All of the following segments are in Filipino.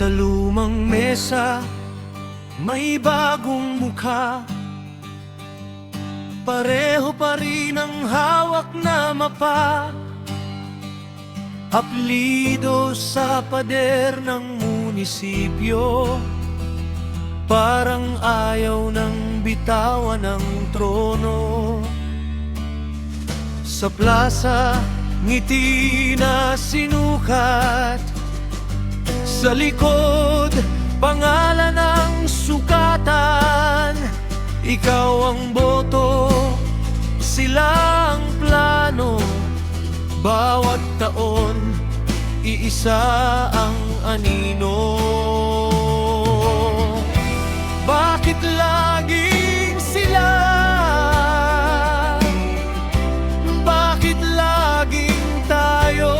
Sa lumang mesa, may bagong mukha. Pareho pa rin ang hawak na mapa. Aplido sa pader ng munisipyo, parang ayaw ng bitawan ng trono. Sa plaza, ngiti na sinukat. Sa likod, pangalan ng sukatan. Ikaw ang boto, sila ang plano. Bawat taon, iisa ang anino. Bakit laging sila? Bakit laging tayo?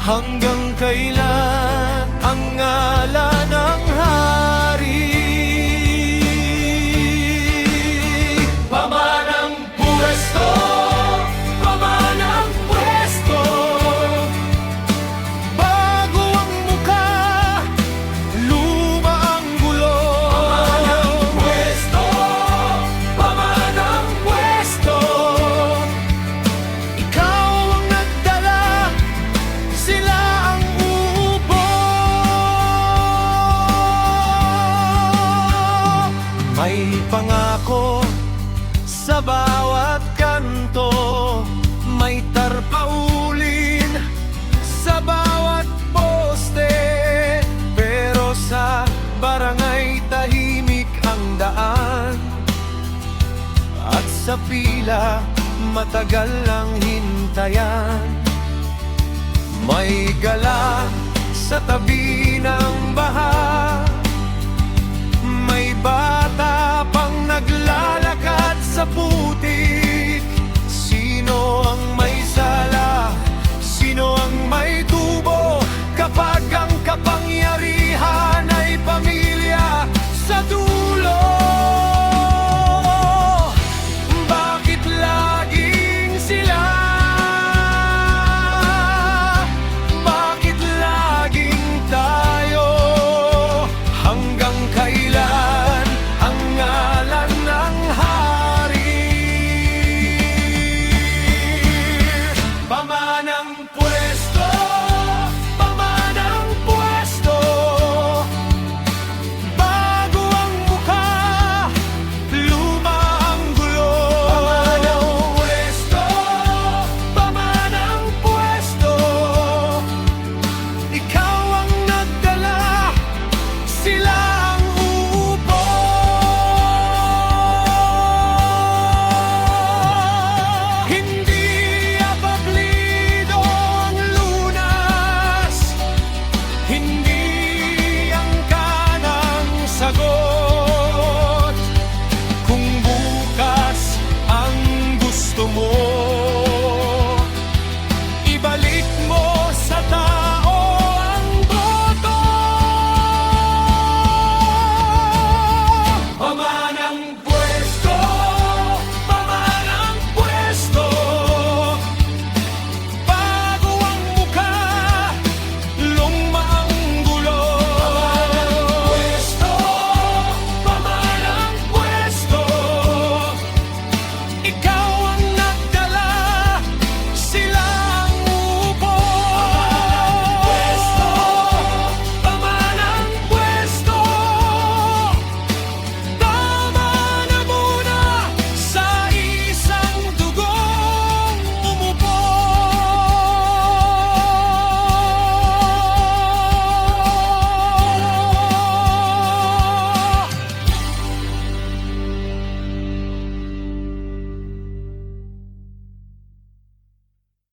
Hanggang kailan ang ngalan ng hari? Pamanang pwesto, pamanang pwesto. Bago ang muka, luma ang gulo. Pamanang pwesto, pamanang pwesto. Ikaw ang nagdala, sila ang uubo. May pangako sa bawat kanto, may tarpaulin sa bawat poste. Pero sa barangay tahimik ang daan, at sa pila matagal ang hintayan. May gala sa tabi ng bahay,